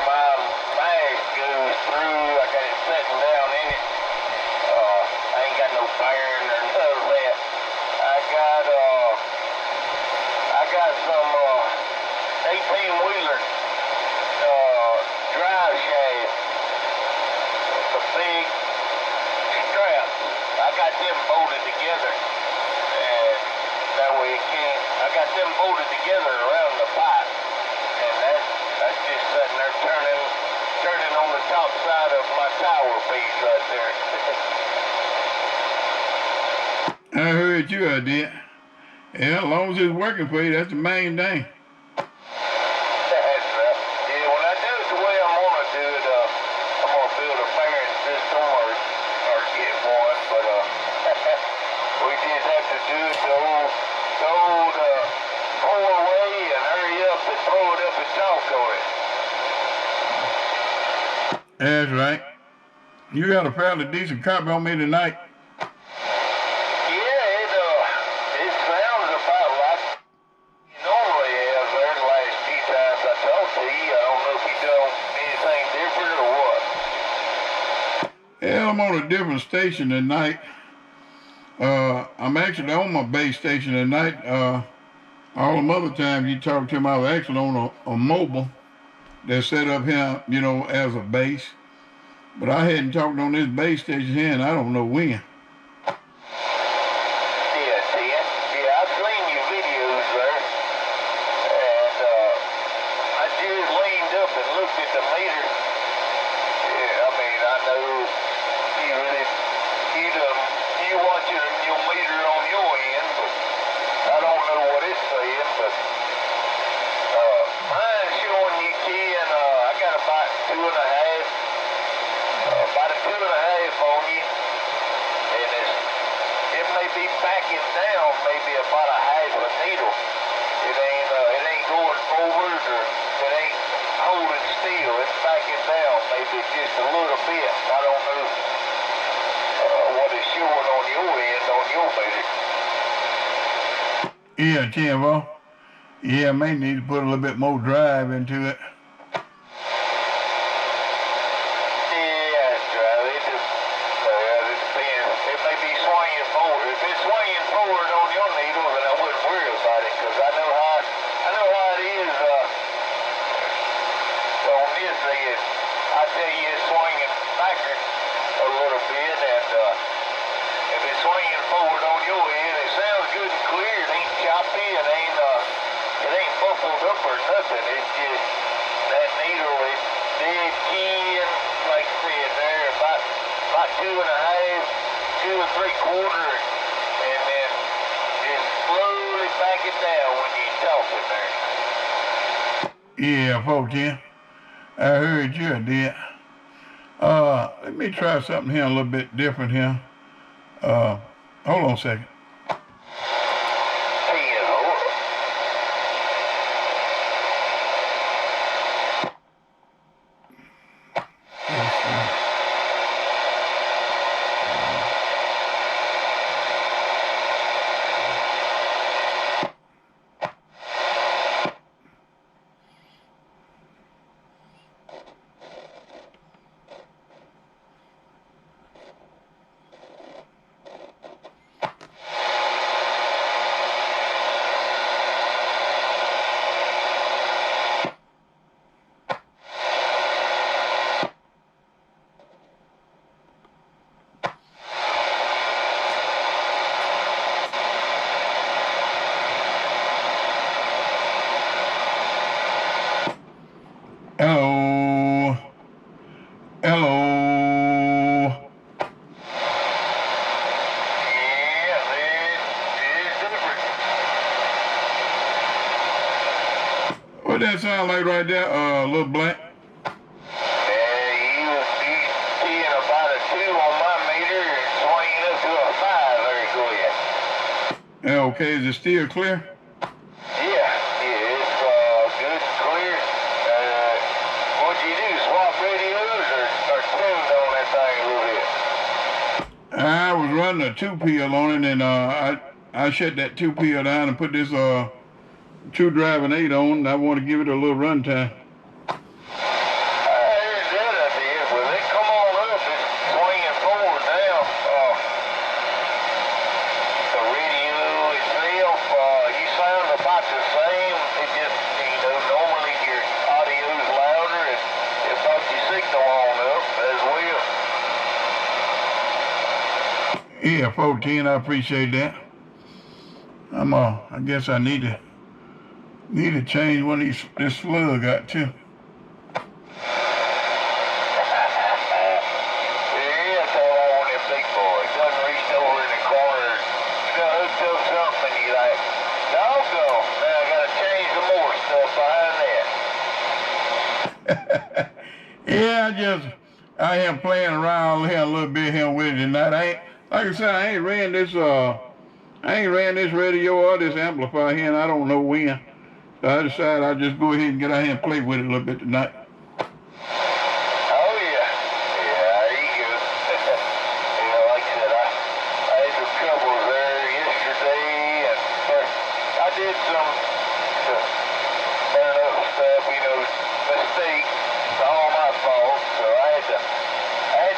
my mask goes through. I got it sitting down in it. I ain't got no firing or none of that. I got some 18-wheeler drive shaft. The big straps. I got them bolted together. And that way it can't. I got them bolted together around the pipe. And that's just sitting there turning on the top side of my tower piece right there. I heard you, I did. Yeah, as long as it's working for you, that's the main thing. That's right. Yeah, when I do it the way I'm gonna do it, I'm gonna build a fairing system or get one, but we just have to do it the old pull away and hurry up and throw it up and talk on it. That's right. You got a fairly decent copy on me tonight. It sounds about like you normally have there the last few times I talked to you. I don't know if you done anything different or what. Yeah, I'm on a different station tonight. I'm actually on my base station tonight. All the other times you talked to me, I was actually on a mobile that's set up here, you know, as a base. But I hadn't talked on this base station here, and I don't know when. I've seen your videos there, and I just leaned up and looked at the meter. Yeah, I mean, I know you watching your meter on your end, but I don't know what it's saying, but mine's showing you can, I got about a 2.5 on you, and it may be backing down maybe about a half a needle. It ain't going forward or it ain't holding still. It's backing down maybe just a little bit. I don't know what it's showing on your end on your meter. Yeah, Timbo. Yeah, I may need to put a little bit more drive into it. Yeah, 410. I heard you did. Let me try something here a little bit different here. Hold on a second. Hello. Yeah, it's different. What that sound like right there, little black? You seeing about a 2 on my meter and swinging up to a 5 there you go yet. Yeah, okay, is it still clear? Yeah, it's good and clear. What'd you do, swap radios or tuned on that thing a little bit? I was running a 2-peel on it, and I shut that 2-peel down and put this 2-drive and 8 on, and I want to give it a little run time. Yeah, 410. I appreciate that. I guess I need to change one of these. This slug got too. Yeah, that's all I want, that big boy. Doesn't reach over in the corner. Hooked up something, you like, doggone. Now I gotta change some more stuff behind that. Yeah, I am playing around here a little bit here with it tonight. Like I said, I ain't ran this radio or this amplifier here, and I don't know when. So I decided I'll just go ahead and get out here and play with it a little bit tonight. Oh yeah, there you go. Like I said, I had some trouble there yesterday, and I did some burn up stuff, mistakes. It's all my fault, so I had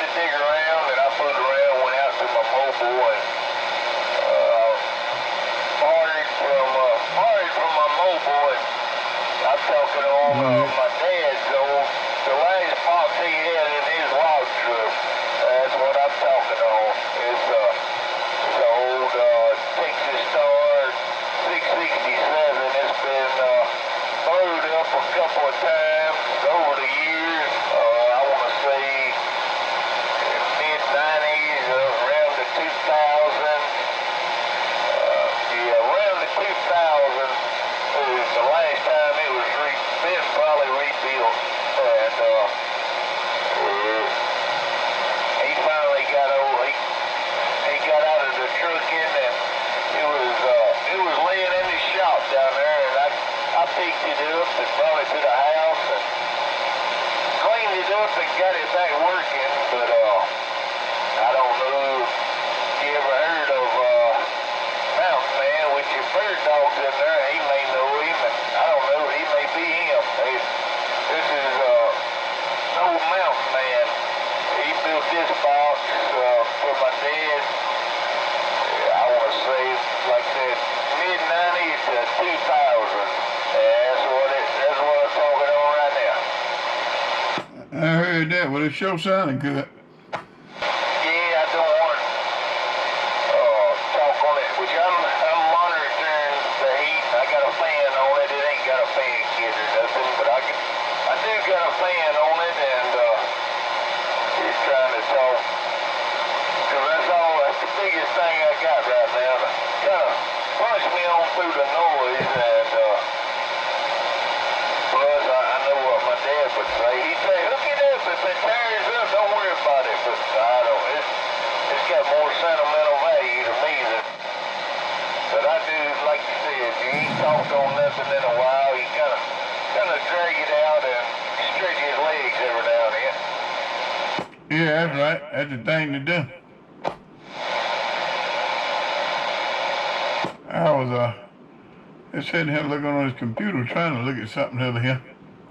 to dig around, and I put around, went out to my mobile, and borrowed from my mobile, and I'm talking on my dad's old, the last box he had in his log truck. That's what I'm talking on. It's an old Texas Star 667. It's been blowed up a couple of times over the years. I want to say mid-90s, around the 2000. Around the 2000 was the last time it was been probably rebuilt. And he finally got over. He got out of the trucking, and it was laying in the shop down there, and I picked it up and brought it to the house and cleaned it up and got it back working. But I don't know if you ever heard of Mountain Man with your bird dogs in there. He may know him, and I don't know, he may be him. This is old Mountain Man. He built this box for my dad. I want to say, like I said, mid-90s to 2000. That's what I'm talking on right now. I heard that. Well, it sure sounded good. Yeah, I don't want to talk on it, which I'm monitoring the heat. I got a fan on it. It ain't got a fan kit or nothing, but I do got a fan on it, and just trying to talk. Because that's the biggest thing I got right now. To kind of punch me on through the noise, and plus I know what my dad would say. He'd say, hook it up. If it tears up, don't worry about it. But I don't. It's got more sentimental value to me than. But I do, like you said, you ain't talked on nothing in a while. You kind of drag it out and stretch his legs every now and then. Yeah, that's right. That's the thing to do. I was just sitting here looking on his computer, trying to look at something over here.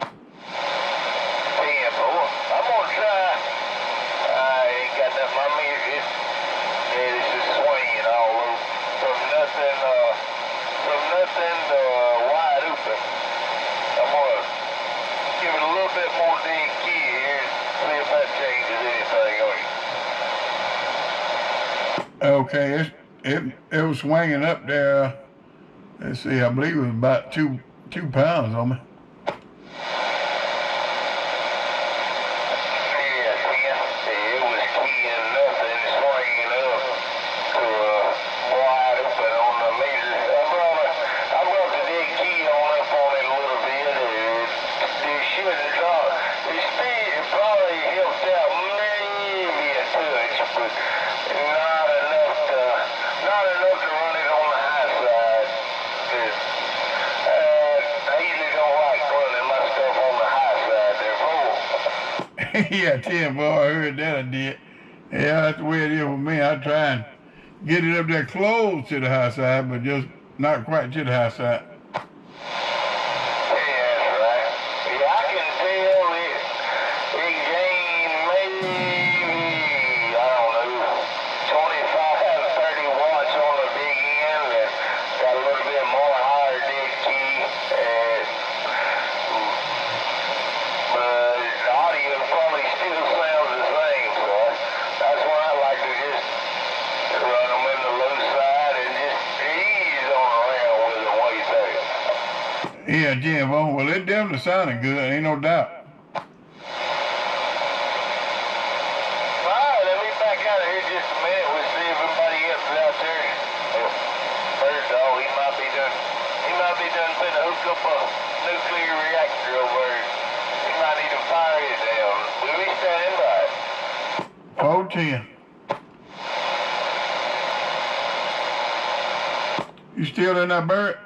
Yeah, boy, I'm gonna try. I ain't got nothing. I mean, it's just swinging all over from nothing to wide open. I'm gonna give it a little bit more dig key here, see if that changes anything on you. Okay, it was swinging up there. Let's see, I believe it was about 2 pounds on me. It was keying nothing, swinging up to wide open on the meter. I brought the dig key up on it a little bit. It shouldn't drop. It probably helped out maybe a touch, but not enough to run it on the high side. I usually don't like running my stuff on the high side there, Yeah, I tell you, boy, I heard that I did. Yeah, that's the way it is with me. I try and get it up there close to the high side, but just not quite to the high side. Yeah, that's right. Yeah, I can tell it gained maybe, I don't know, 25, 30 watts on the big end, and got a little bit more higher dig key. But the audio probably still sounds the same, so that's why I like to just Yeah, GMO. Well, it definitely sounded good. Ain't no doubt. Alright, let me back out of here just a minute. We'll see if everybody else is out there. First off, he might be done finna hook up a nuclear reactor over there. He might need to fire it down. We'll be standing by. 410. You still in that bird?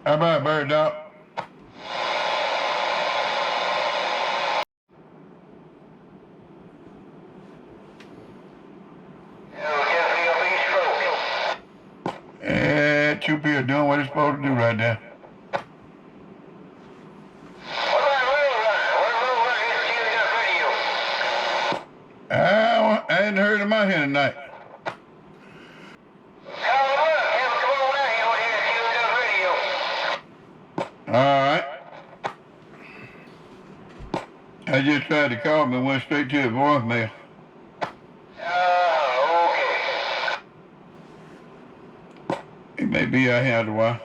How about bird, dog? And Chupi doing what it's supposed to do right there. I ain't heard him out here tonight. Alright. I just tried to call him and went straight to his voicemail. Okay. He may be out here after a while.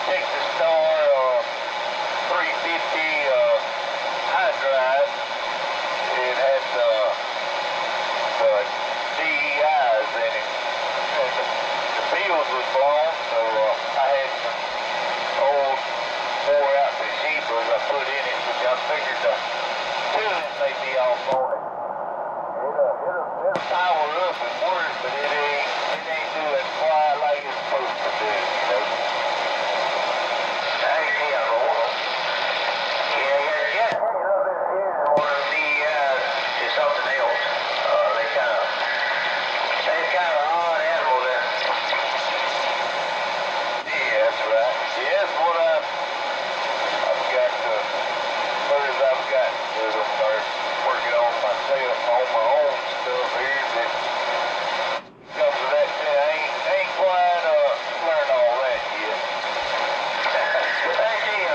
Texas Star 350 blown, so I had some old wore out Toshiba's I put in it, which I figured the tuning may be off on it. It'll power up and work, but it ain't doing quite like it's supposed to do, you know. I ain't see a roll. Yeah. One of the to something else. They kind of odd animal there. Yeah, that's right. Yeah, that's what I've got birds I've got to start working on myself, on my own stuff here that comes to that thing. I ain't quite learned all that yet. Thank you.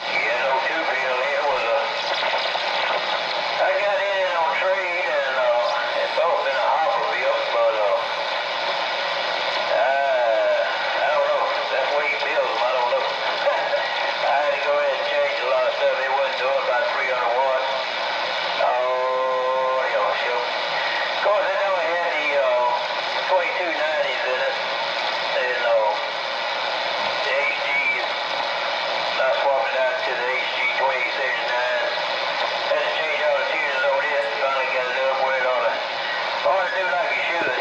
Yeah, no two-bill. It was I got in on trade and it's both been a hopperbill, but I don't know. That's the way he builds them. I don't know. I had to go ahead and change a lot of stuff. It wasn't doing about 300 watts. Oh, you know, sure. Of course, it only had the 2290s in it, and the HGs. I swapped it out to the HG 2079. Had to change all the tuners on it. Finally got it up where it ought to do like it should.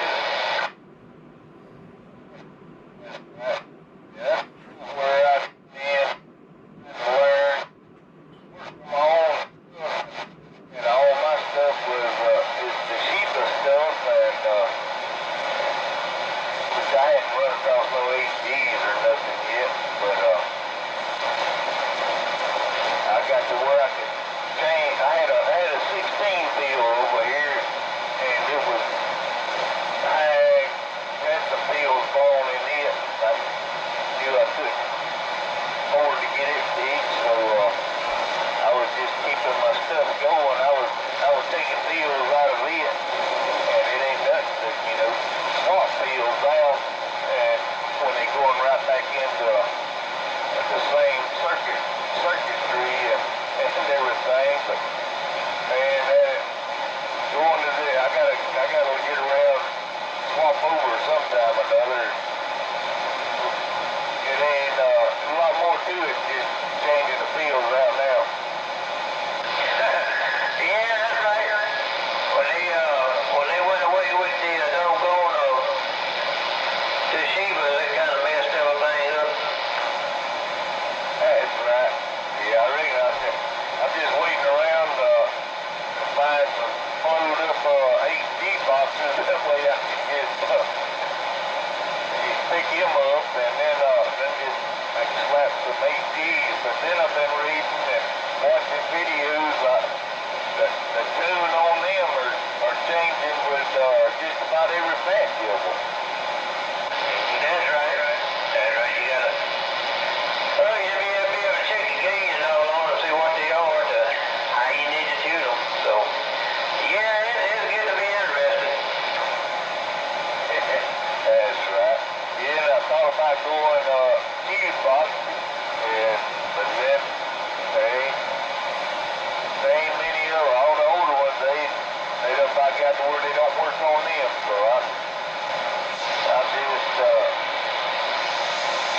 Yeah. Where I can learn my own stuff. And all my stuff was is the cheapest stuff, and which I hadn't run across no HGs or nothing yet, but I got to where I could change. I had a 16 bill over here, and it was had some bills blown in it. I knew I couldn't afford to get it fixed, so I was just keeping my stuff going. I was taking bills out of it, and it ain't nothing to, you know, swap bills out, and when they going right back into the same circuitry and everything, but man, going to the, I gotta get around, swap over sometime or another. It ain't a lot more to it just changing the fields out now. Yeah, that's right. When they went away with the doggone Toshiba, they kind of messed everything up. That's right. Yeah, I reckon I'm just waiting around to find some fold up HD boxes. That way I can just pick him up and then just I can slap some HDs. But then I've been reading and watching videos. The tune on them are changing with just about every patch of them. That's right. That's right. You gotta. Well, you have to check the gauge and all on to see what they are to how you need to tune them. So, yeah, it's getting to be interesting. That's right. Yeah, I thought about going fuse box, but then they ain't many of all the older ones. They done about got to where they don't work on them. So I just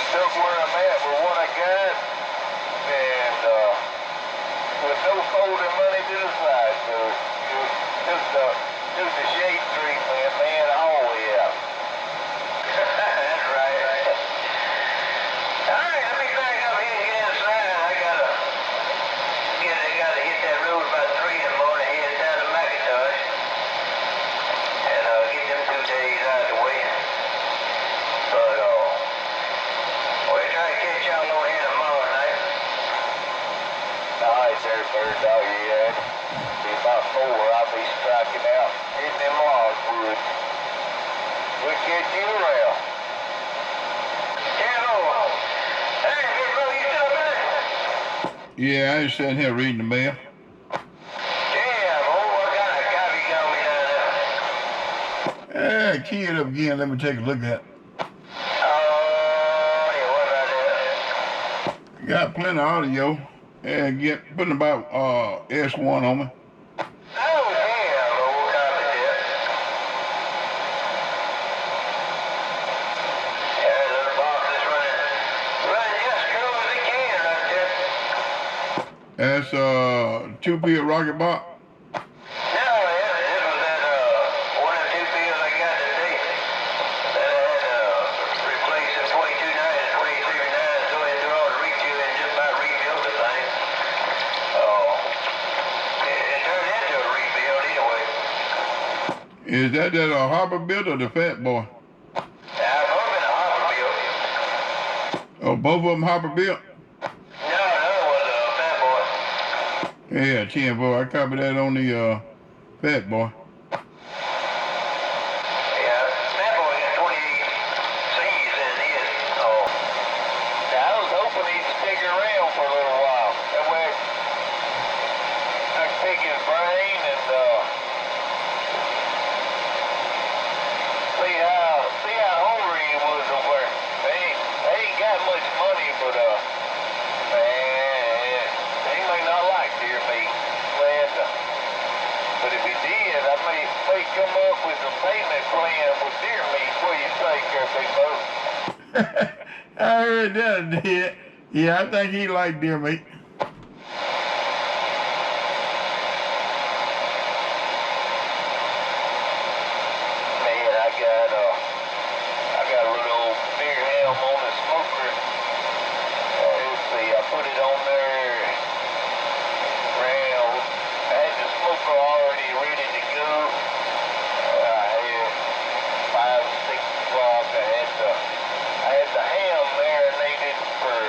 stuck where I'm at with what I got, and with no folding money to the side. So took the shade treatment, man, all the way out. That's right. All right, let me back up here and get inside. I gotta hit that road about 3 in the morning, head down to McIntosh, and get them 2 days out of the way. But we'll try to catch y'all on here tomorrow night. Nice there, bird dog. Yeah, be about 4. I'll be striking out, hitting them logwoods. We'll catch you around. Hello. Hey, big bro, you still up there? Yeah, I was sitting here reading the mail. Damn, what kind of copy got me down there? Yeah, key it up again. Let me take a look at it. Oh, yeah, what about that? Got plenty of audio. And putting about S1 on me. Oh, damn, what kind of That's 2P Rocket Box. No, yeah, this was that one of the two pills I got today. That had replacing 22.9 and 23.9, so it had all the refill and just about refilled the thing. It turned into a rebuild anyway. Is that Harbor Built or the Fat Boy? I've been a Hopper build. Oh, both of them Harbor Built? No, another was a Fat Boy. Yeah, 10-4. I copied that on the Fat Boy. Yeah, Fat Boy got 28 C's in his. I was hoping he'd stick around for a little while. That way I could pick his brain and see how hungry he was over there. They ain't got much money, but man, he may not like deer meat. But if he did, I may come up with a payment plan with deer meat. What do you think, Big Bo? I heard that, did. Yeah, I think he liked deer meat. Man, I got a little old deer ham on the smoker. Let's see, I put it on there. Well, I had the smoker already ready to go. I had 5, 6 o'clock. I had the ham marinated for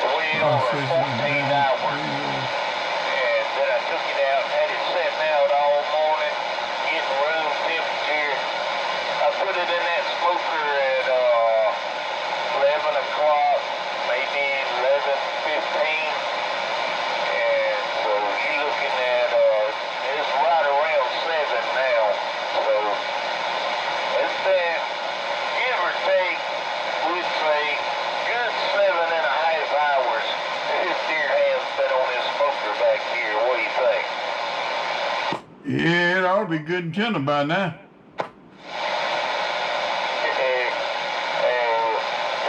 12 or 14 hours. And then I took it out, had it sitting out all morning, getting room temperature. I put it in that smoker at 11 o'clock, maybe 11:15. And so you're looking at, it's right around 7 now. So it's been, give or take, we'd say, good 7.5 hours. This deer ham's been on this smoker back here. What do you think? Yeah, it ought to be good and tender by now.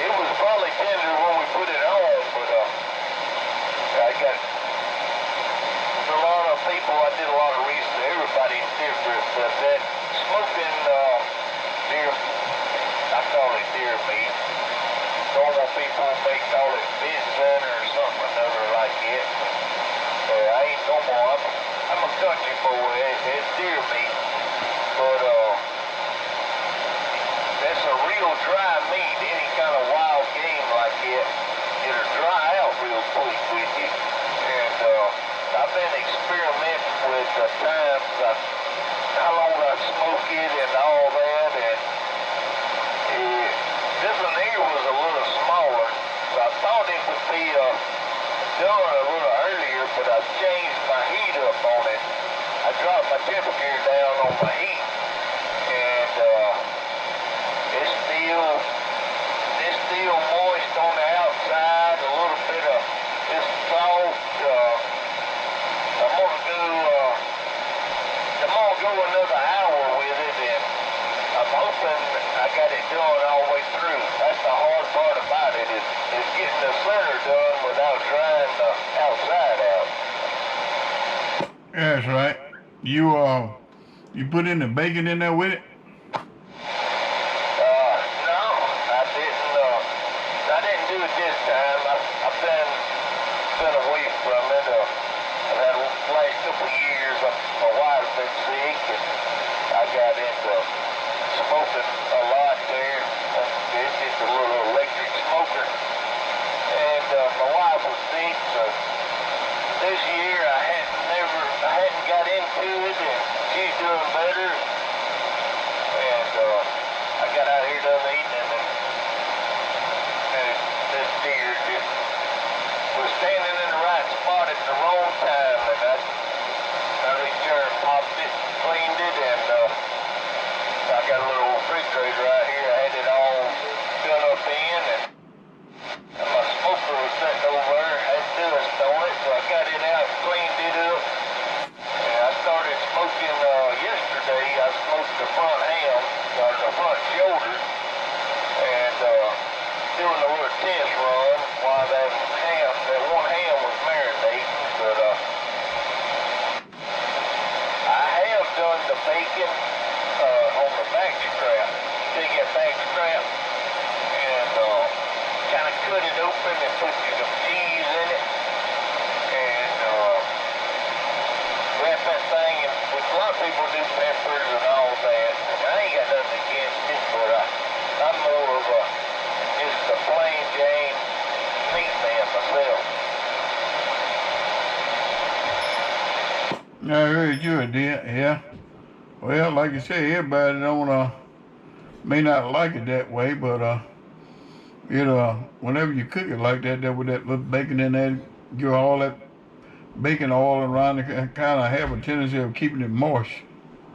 It was probably tender when we put it on, but I got a lot of people. I did a lot of research. Everybody's different, but that smoking deer, I call it deer meat. Normal people may call it venison or something another like it. I ain't normal. I'm a country boy. It's deer meat, but that's a real dry meat. Any kind of wild game like it, it'll dry out real quick with you. And I've been experimenting with the times, how long I smoke it and all that. And this one here was a little smaller, so I thought it would be done a little earlier, but I changed my heat up on it. I dropped my temperature down on my heat, and it's still moist on the outside, a little bit of it's soft. I'm gonna go another hour with it, and I'm hoping I got it done all the way through. That's the hard part about it is getting the center done without drying the outside out. That's right. You put in the bacon in there with it? No, I didn't do it this time. I've been away from it. I've had the last couple of years. My wife's been sick, and I got into smoking a lot there. It's just a little electric smoker, and my wife was sick, so this year I hadn't got into it, and she's doing better. And I got out here the other evening, and this deer just was standing in the right spot at the wrong time, and I reached there and popped it, cleaned it, and I got a little refrigerator right here. I had it all done up in, and my smoker was sitting over there, had dust on it, so I got it out, cleaned it up, and I started smoking yesterday. I smoked the front ham, or the front shoulder, and doing a little test run while that one ham was marinating, but I heard you did, yeah. Well, like you said, everybody don't may not like it that way, but whenever you cook it like that with that little bacon in there, give all that bacon oil around it, kind of have a tendency of keeping it moist.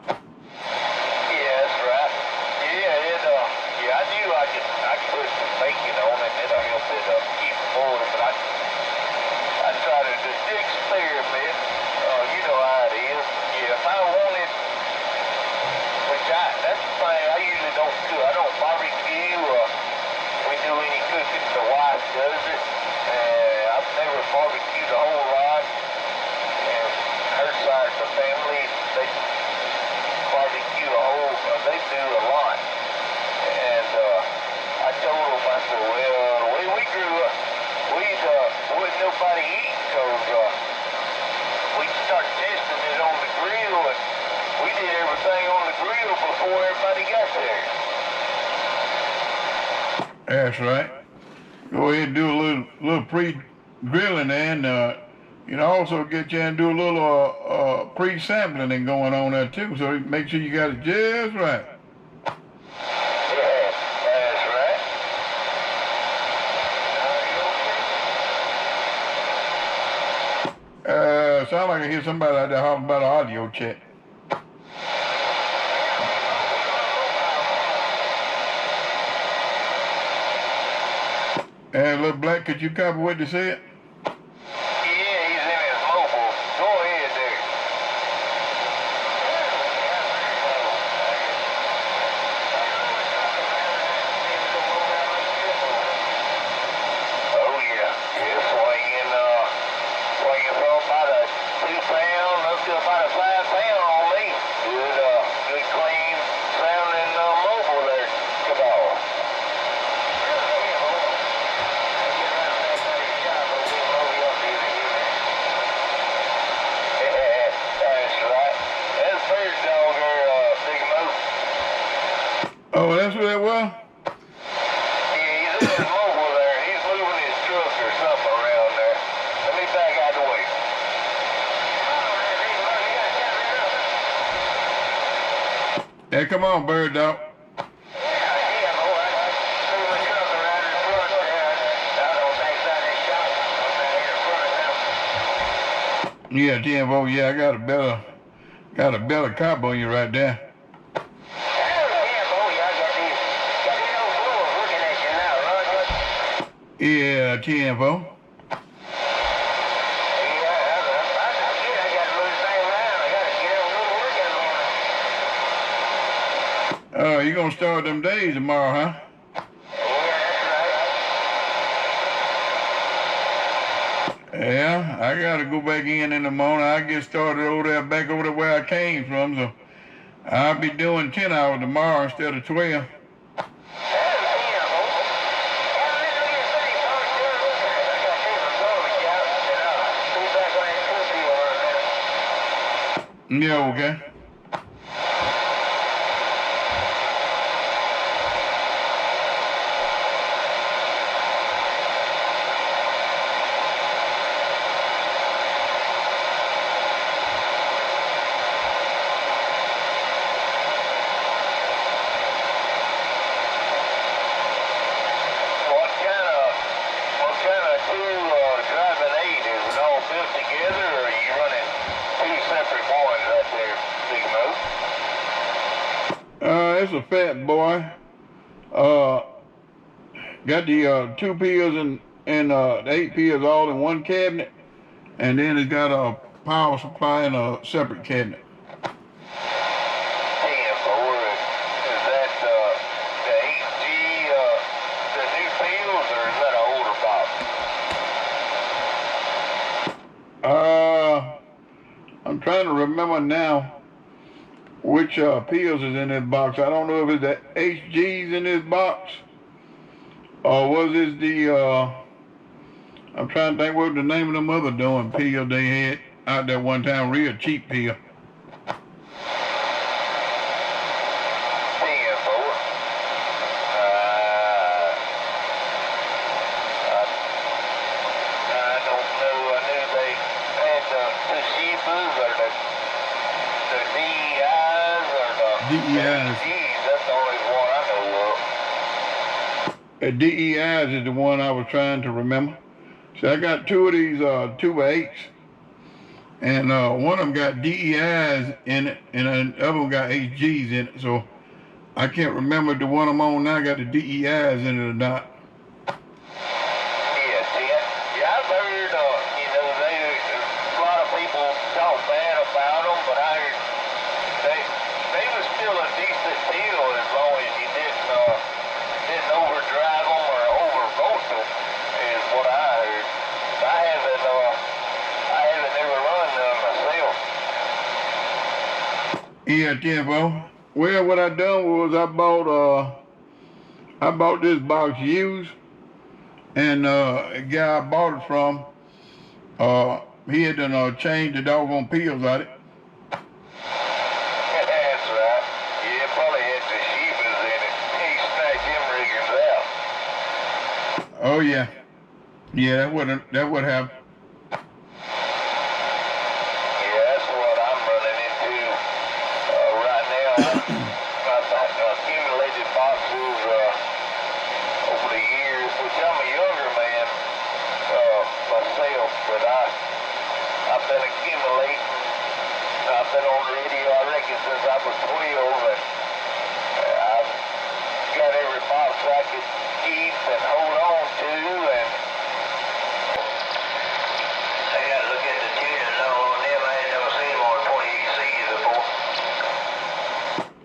Yeah, that's right. Yeah, I knew I could put some bacon on it, and it'll help it keep it boiling, but I try to just experiment. You know how it is. Yeah, if I wanted, that's the thing, I usually don't cook. I don't barbecue, we do any cooking, the wife does it. I've never barbecued a whole lot, and her side of the family, they barbecue they do a lot. And I told them, I said, well, we grew up, wasn't nobody eating, because we started testing it on the grill, and we did everything on the grill before everybody got there. That's right. Go ahead and do a little pre-grilling there, and also get you and do a little pre-sampling and going on there too. So make sure you got it just right. Yeah, that's right. Sound like I hear somebody out there talking about an audio check. Little Black, could you copy what they said? Yeah, he's in his mobile. Go ahead there. Oh yeah, swinging from about a 2 pound up to about a 5 pound on me. Good clean sounding mobile there, Cabal. That's right. That's Bird Dog there, Big Mo. Oh, that's what that was? Yeah, he's in his mobile there. He's moving his truck or something around there. Let me back out the way. Hey, come on, Bird Dog. Yeah, TFO, yeah, I got a better cop on you right there. Yeah, TFO. You gonna start them days tomorrow, huh? Yeah, I gotta go back in the morning. I get started back over there where I came from, so I'll be doing 10 hours tomorrow instead of 12. Yeah, okay. It's a fat boy. Got the 2 pills and the 8 pills all in one cabinet, and then it's got a power supply in a separate cabinet. Is that the 8G, the new pills, or is that an older box? I'm trying to remember now which pills is in this box. I don't know if it's the HG's in this box, or was it I'm trying to think what the name of them other doing pill they had out there one time, real cheap pill. I don't know. I knew they had the Toshiba's or the the DEIs or the DEIs. HGs, that's the only one I know of. DEIs is the one I was trying to remember. So I got two of these 2x8s, and one of them got DEIs in it, and the other one got HGs in it. So I can't remember the one I'm on now got the DEIs in it or not. Yeah, I've heard, a lot of people talk bad about them, but I heard they was still a decent deal as long as you didn't overdrive them or overvolt them, is what I heard. I haven't ever run none myself. Yeah, Timbo. Well, what I done was I bought this box used, and a guy I bought it from, he had done changed the doggone pills out it. That's right. Yeah, probably had the Shebas in it. He snatched them riggers out. Oh yeah, yeah, that would have. Yeah, that's what I'm running into right now. I've accumulated boxes over the years, which I'm a younger man myself, but I've been accumulating. I've been on the radio, I reckon, since I was 12, and I've got every box I could keep and hold on to, and I got to look at the tuning on them. I ain't never seen them on 28Cs before.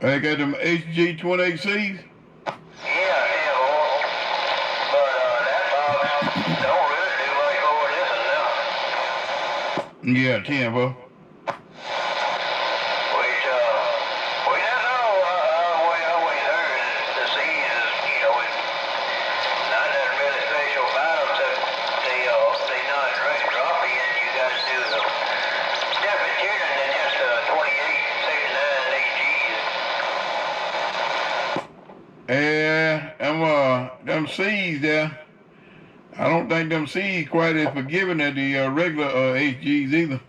They got them HG 28Cs. Yeah, but that box don't really do much more than this enough. Yeah, Timbo. Which, well, I always heard the C's is, it's not nothing really special about them, except they not drink droppy, and you got to do the different tuning than just 28, 69, and 8Gs. Yeah, them C's there. I don't think them C's quite as forgiving as the regular HGs either.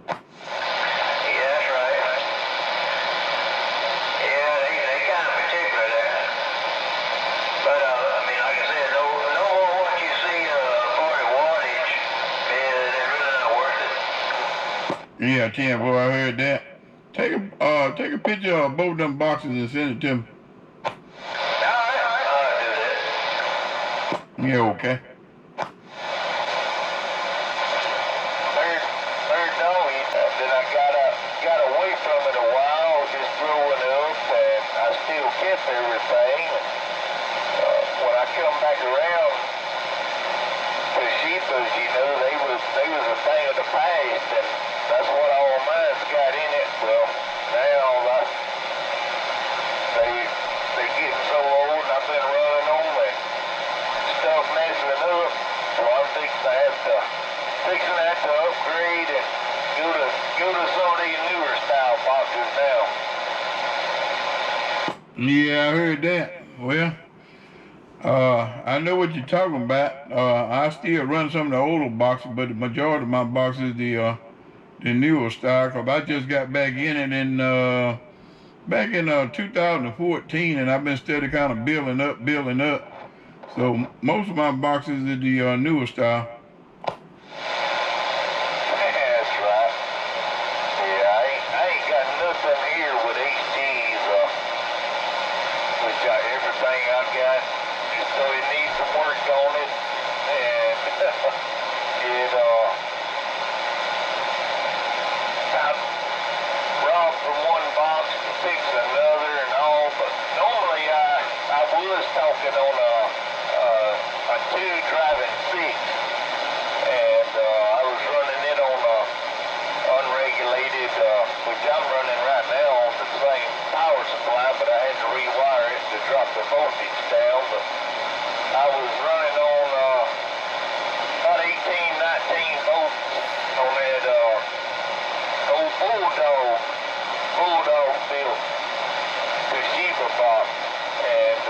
Yeah, that's right. Yeah, they kind of particular there. But, I mean, like I said, no more what you see 40 wattage, they're really not worth it. Yeah, Timbo, I heard that. Take a picture of both them boxes and send it to me. I'll do that. Yeah, okay. Third dog, then I got away from it a while, just growing up, and I still kept everything. When I come back around to Shebas, they was a thing of the past, and that's what all of mine's got in it. Well, now they getting so old, and I've been running them, and stuff messing up, so I'm fixing to have to upgrade and go to some of these newer style boxes now. Yeah, I heard that. Well, I know what you're talking about. I still run some of the older boxes, but the majority of my boxes the newer style. Cause I just got back in it back in 2014, and I've been steady kind of building up. So most of my boxes are the newer style. That's right. Yeah, I ain't got nothing here with HGs, which everything I got, so it needs some work on it, and I've robbed from one box to fix another and all, but normally I was talking on a 2 driving 6, and I was running it on unregulated, which I'm running right now on the same power supply, but I had to rewire it to drop the voltage down. But I was running on about 18, 19 volts on that old Bulldog built Toshiba box, and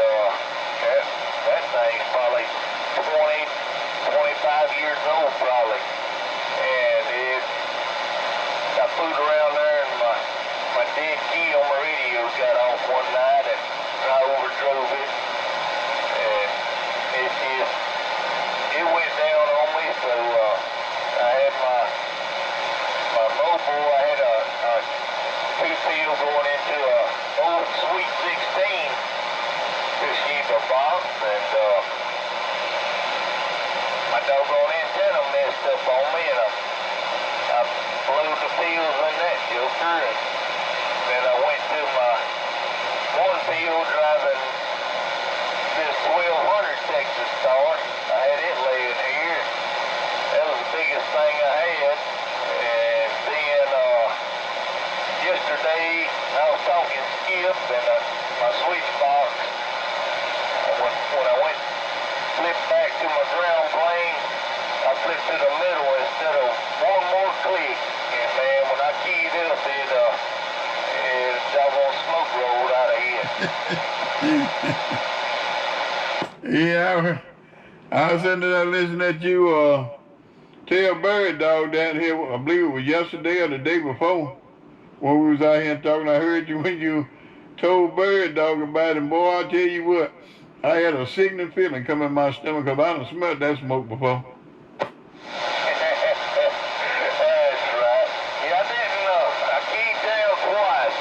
that thing's probably 20, 25 years old probably, and I fooled around box, and my doggone antenna messed up on me, and I blew the fields in that joker, and then I went to my one field driving this 1200 Texas start. I had it laying here. That was the biggest thing I had. And then yesterday I was talking skip, and my switch box, when I went flipped back to my ground plane, I flipped to the middle instead of one more click. And man, when I keyed up, it doggone smoke rolled out of here. Yeah, I was sitting there listening at you tell Bird Dog down here, I believe it was yesterday or the day before, when we was out here talking. I heard you when you told Bird Dog about it, and boy, I tell you what, I had a sickening feeling come in my stomach because I done smelled that smoke before. That's right. Yeah, I didn't know. I keyed down twice.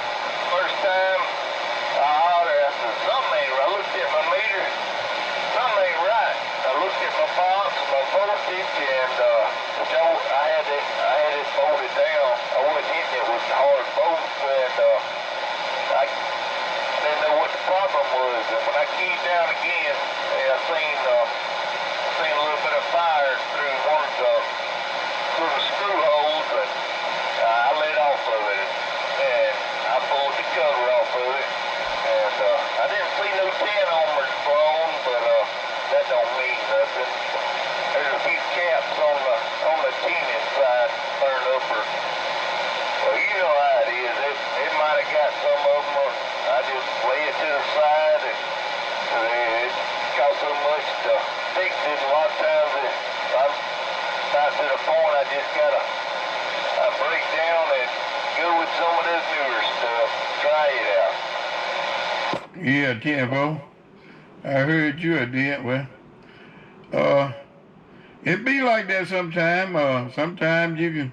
First time I hollered, I said, something ain't right. I looked at my meter. Something ain't right. I looked at my box, my voltage, and I had it bolted down. I wasn't hitting it with hard bolts, and I didn't know what the problem was. And when I keyed down again, I seen a little bit of fire through one of the little screw holes, and I let off of it, and I pulled the cover off of it, and I didn't see no 10 ohms blown, but that don't mean nothing. There's a few caps on the tin inside burned up, well, you know how it is. It might have got some of them, or I just lay it to the side, and it costs so much to fix it. A lot of times I'm not to the point I just gotta break down and go with some of this newer stuff. Try it out. Yeah, Tempo. I heard you at the end. Well, it be like that sometime. Sometimes you can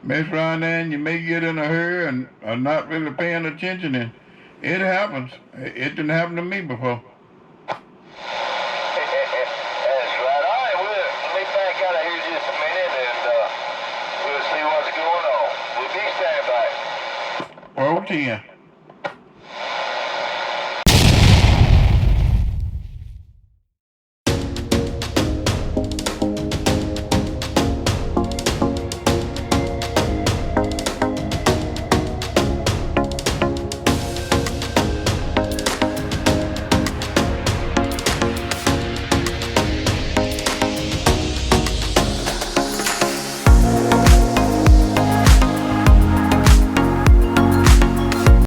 mess around there and you may get in a hurry and are not really paying attention, and it happens. It didn't happen to me before. That's right. All right, let me back out of here just a minute, and we'll see what's going on. We'll be standing by. 410.